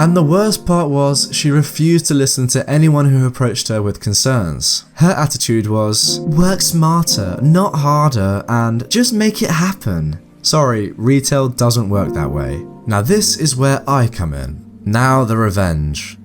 And the worst part was, she refused to listen to anyone who approached her with concerns. Her attitude was, work smarter, not harder, and just make it happen. Sorry, retail doesn't work that way. Now this is where I come in. Now the revenge.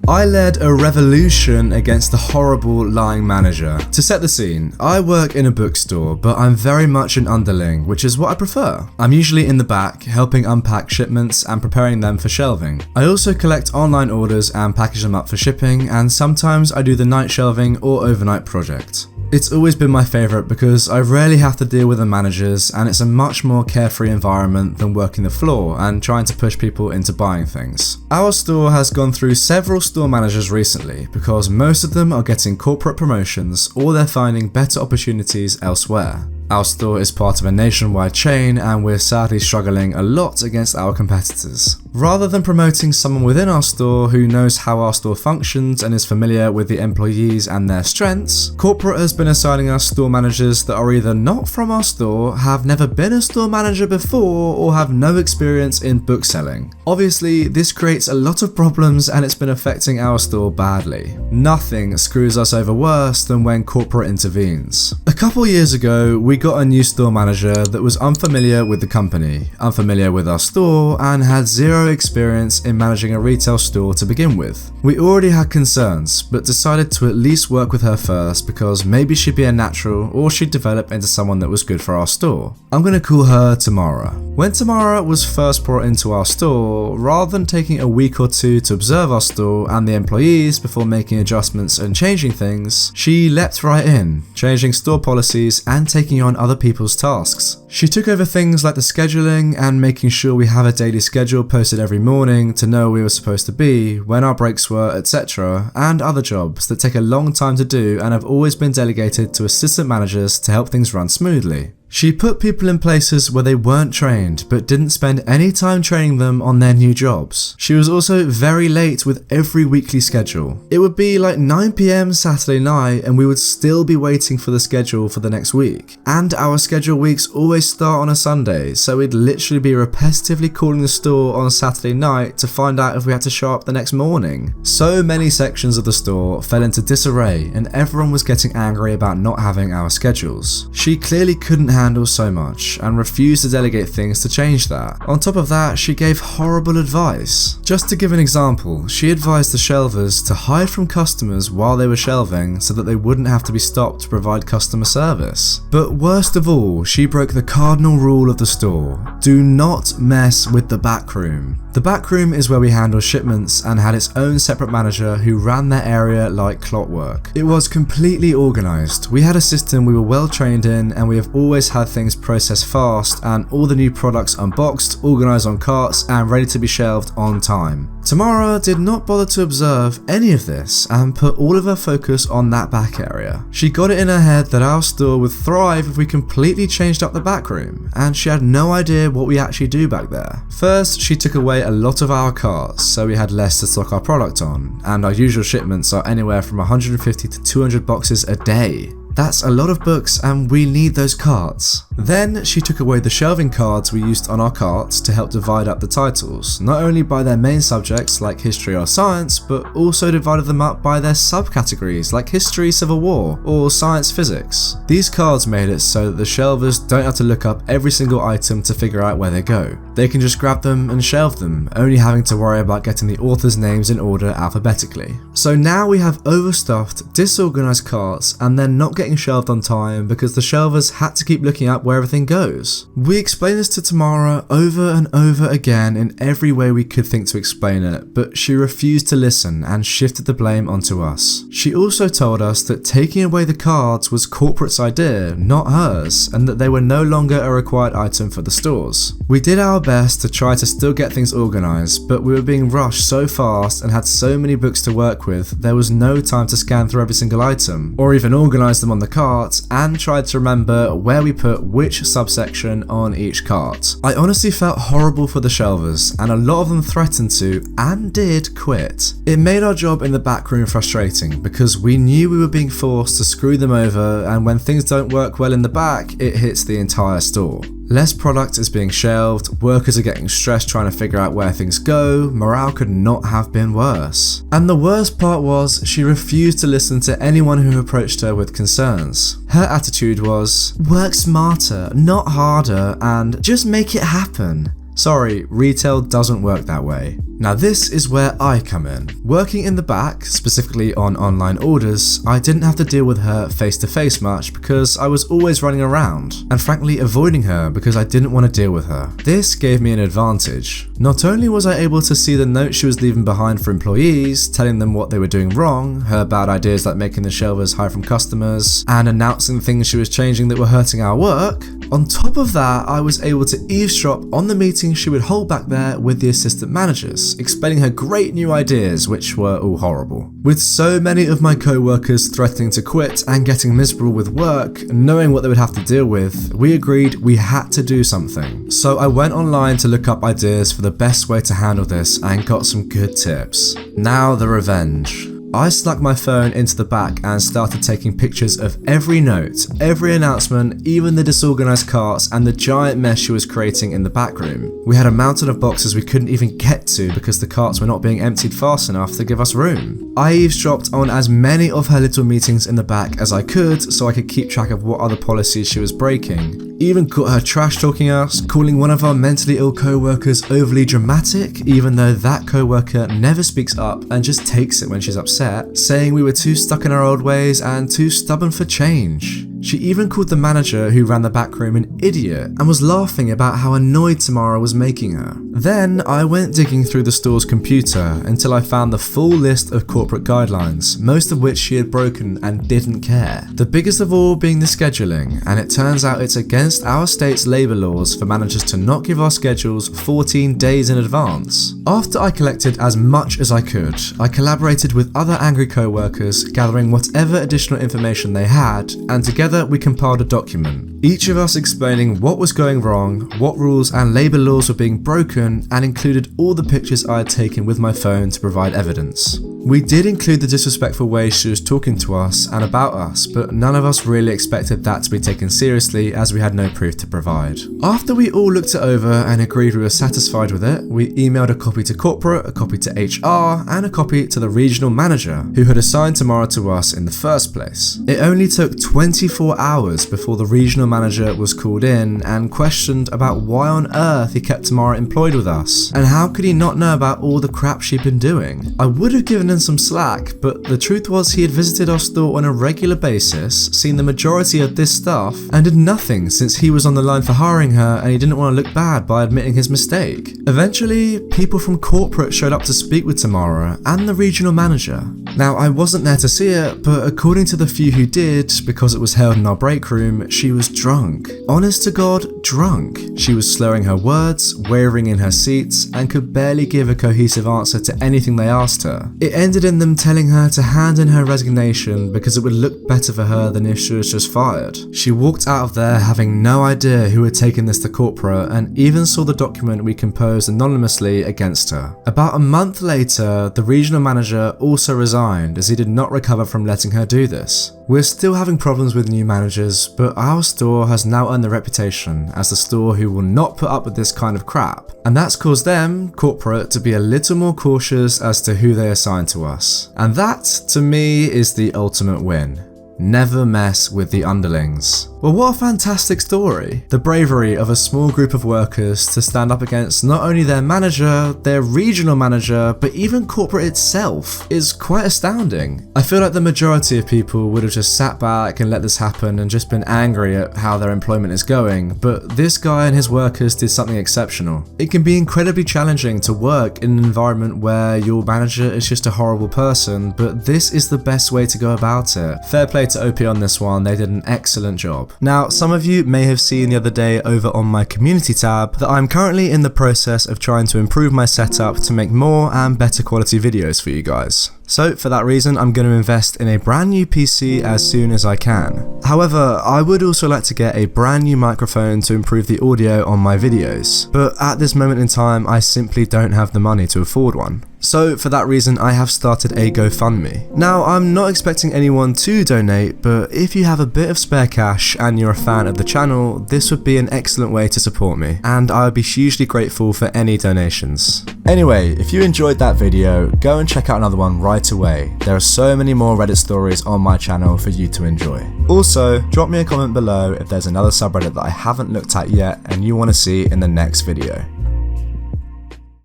I led a revolution against the horrible lying manager. To set the scene, I work in a bookstore, but I'm very much an underling, which is what I prefer. I'm usually in the back, helping unpack shipments and preparing them for shelving. I also collect online orders and package them up for shipping, and sometimes I do the night shelving or overnight project. It's always been my favourite because I rarely have to deal with the managers, and it's a much more carefree environment than working the floor and trying to push people into buying things. Our store has gone through several store managers recently because most of them are getting corporate promotions or they're finding better opportunities elsewhere. Our store is part of a nationwide chain and we're sadly struggling a lot against our competitors. Rather than promoting someone within our store who knows how our store functions and is familiar with the employees and their strengths, corporate has been assigning us store managers that are either not from our store, have never been a store manager before, or have no experience in book selling. Obviously, this creates a lot of problems and it's been affecting our store badly. Nothing screws us over worse than when corporate intervenes. A couple years ago, we got a new store manager that was unfamiliar with the company, unfamiliar with our store, and had zero experience in managing a retail store to begin with. We already had concerns, but decided to at least work with her first because maybe she'd be a natural or she'd develop into someone that was good for our store. I'm gonna call her Tamara. When Tamara was first brought into our store, rather than taking a week or two to observe our store and the employees before making adjustments and changing things, she leapt right in, changing store policies and taking on other people's tasks. She took over things like the scheduling and making sure we have a daily schedule posted every morning to know where we were supposed to be, when our breaks were, etc., and other jobs that take a long time to do and have always been delegated to assistant managers to help things run smoothly. She put people in places where they weren't trained but didn't spend any time training them on their new jobs. She was also very late with every weekly schedule. It would be like 9 PM Saturday night and we would still be waiting for the schedule for the next week. And our schedule weeks always start on a Sunday, so we'd literally be repetitively calling the store on Saturday night to find out if we had to show up the next morning. So many sections of the store fell into disarray and everyone was getting angry about not having our schedules. She clearly couldn't handle so much and refused to delegate things to change that. On top of that, she gave horrible advice. Just to give an example, she advised the shelvers to hide from customers while they were shelving so that they wouldn't have to be stopped to provide customer service. But worst of all, she broke the cardinal rule of the store: do not mess with the back room. The back room is where we handle shipments and had its own separate manager who ran that area like clockwork. It was completely organised. We had a system we were well trained in and we have always had things processed fast and all the new products unboxed, organised on carts and ready to be shelved on time. Tamara did not bother to observe any of this and put all of her focus on that back area. She got it in her head that our store would thrive if we completely changed up the back room, and she had no idea what we actually do back there. First, she took away a lot of our carts so we had less to stock our product on, and our usual shipments are anywhere from 150 to 200 boxes a day. That's a lot of books and we need those carts. Then she took away the shelving cards we used on our carts to help divide up the titles, not only by their main subjects like history or science, but also divided them up by their subcategories like history, civil war, or science physics. These cards made it so that the shelvers don't have to look up every single item to figure out where they go. They can just grab them and shelve them, only having to worry about getting the authors' names in order alphabetically. So now we have overstuffed, disorganized carts and they're not getting shelved on time because the shelvers had to keep looking up where everything goes. We explained this to Tamara over and over again in every way we could think to explain it, but she refused to listen and shifted the blame onto us. She also told us that taking away the cards was corporate's idea, not hers, and that they were no longer a required item for the stores. We did our best to try to still get things organised, but we were being rushed so fast and had so many books to work with, there was no time to scan through every single item, or even organise them on the carts, and tried to remember where we put which subsection on each cart. I honestly felt horrible for the shelvers, and a lot of them threatened to, and did, quit. It made our job in the back room frustrating because we knew we were being forced to screw them over, and when things don't work well in the back, it hits the entire store. Less product is being shelved, workers are getting stressed trying to figure out where things go, morale could not have been worse. And the worst part was, she refused to listen to anyone who approached her with concerns. Her attitude was, work smarter, not harder, and just make it happen. Sorry, retail doesn't work that way. Now this is where I come in. Working in the back, specifically on online orders, I didn't have to deal with her face to face much because I was always running around, and frankly avoiding her because I didn't want to deal with her. This gave me an advantage. Not only was I able to see the notes she was leaving behind for employees, telling them what they were doing wrong, her bad ideas like making the shelvers hide from customers, and announcing things she was changing that were hurting our work, on top of that I was able to eavesdrop on the meetings she would hold back there with the assistant managers, explaining her great new ideas, which were all horrible. With so many of my co-workers threatening to quit and getting miserable with work, knowing what they would have to deal with, we agreed we had to do something. So I went online to look up ideas for the best way to handle this and got some good tips. Now the revenge. I snuck my phone into the back and started taking pictures of every note, every announcement, even the disorganized carts and the giant mess she was creating in the back room. We had a mountain of boxes we couldn't even get to because the carts were not being emptied fast enough to give us room. I eavesdropped on as many of her little meetings in the back as I could so I could keep track of what other policies she was breaking. Even caught her trash talking us, calling one of our mentally ill co-workers overly dramatic, even though that co-worker never speaks up and just takes it when she's upset, saying we were too stuck in our old ways and too stubborn for change. She even called the manager who ran the back room an idiot and was laughing about how annoyed Tamara was making her. Then I went digging through the store's computer until I found the full list of corporate guidelines, most of which she had broken and didn't care. The biggest of all being the scheduling, and it turns out it's against our state's labour laws for managers to not give our schedules 14 days in advance. After I collected as much as I could, I collaborated with other angry co-workers, gathering whatever additional information they had, and together we compiled a document, each of us explaining what was going wrong, what rules and labour laws were being broken, and included all the pictures I had taken with my phone to provide evidence. We did include the disrespectful way she was talking to us and about us, but none of us really expected that to be taken seriously as we had no proof to provide. After we all looked it over and agreed we were satisfied with it, we emailed a copy to corporate, a copy to HR, and a copy to the regional manager, who had assigned Tamara to us in the first place. It only took 24 hours before the regional manager was called in and questioned about why on earth he kept Tamara employed with us, and how could he not know about all the crap she'd been doing. I would have given him some slack, but the truth was he had visited our store on a regular basis, seen the majority of this stuff, and did nothing since he was on the line for hiring her and he didn't want to look bad by admitting his mistake. Eventually, people from corporate showed up to speak with Tamara and the regional manager. Now, I wasn't there to see it, but according to the few who did, because it was held in our break room, she was drunk. Honest to God, drunk. She was slurring her words, wavering in her seats, and could barely give a cohesive answer to anything they asked her. It ended in them telling her to hand in her resignation because it would look better for her than if she was just fired. She walked out of there having no idea who had taken this to corporate and even saw the document we composed anonymously against her. About a month later, the regional manager also resigned as he did not recover from letting her do this. We're still having problems with new managers, but our store has now earned the reputation as the store who will not put up with this kind of crap. And that's caused them, corporate, to be a little more cautious as to who they assign to us. And that, to me, is the ultimate win. Never mess with the underlings. Well, what a fantastic story. The bravery of a small group of workers to stand up against not only their manager, their regional manager, but even corporate itself is quite astounding. I feel like the majority of people would have just sat back and let this happen and just been angry at how their employment is going, but this guy and his workers did something exceptional. It can be incredibly challenging to work in an environment where your manager is just a horrible person, but this is the best way to go about it. Fair play to OP on this one, they did an excellent job. Now, some of you may have seen the other day over on my community tab that I'm currently in the process of trying to improve my setup to make more and better quality videos for you guys. So for that reason, I'm going to invest in a brand new PC as soon as I can. However, I would also like to get a brand new microphone to improve the audio on my videos, but at this moment in time, I simply don't have the money to afford one. So for that reason, I have started a GoFundMe. Now, I'm not expecting anyone to donate, but if you have a bit of spare cash and you're a fan of the channel, this would be an excellent way to support me, and I would be hugely grateful for any donations. Anyway, if you enjoyed that video, go and check out another one right away. There are so many more Reddit stories on my channel for you to enjoy. Also, drop me a comment below if there's another subreddit that I haven't looked at yet and you want to see in the next video.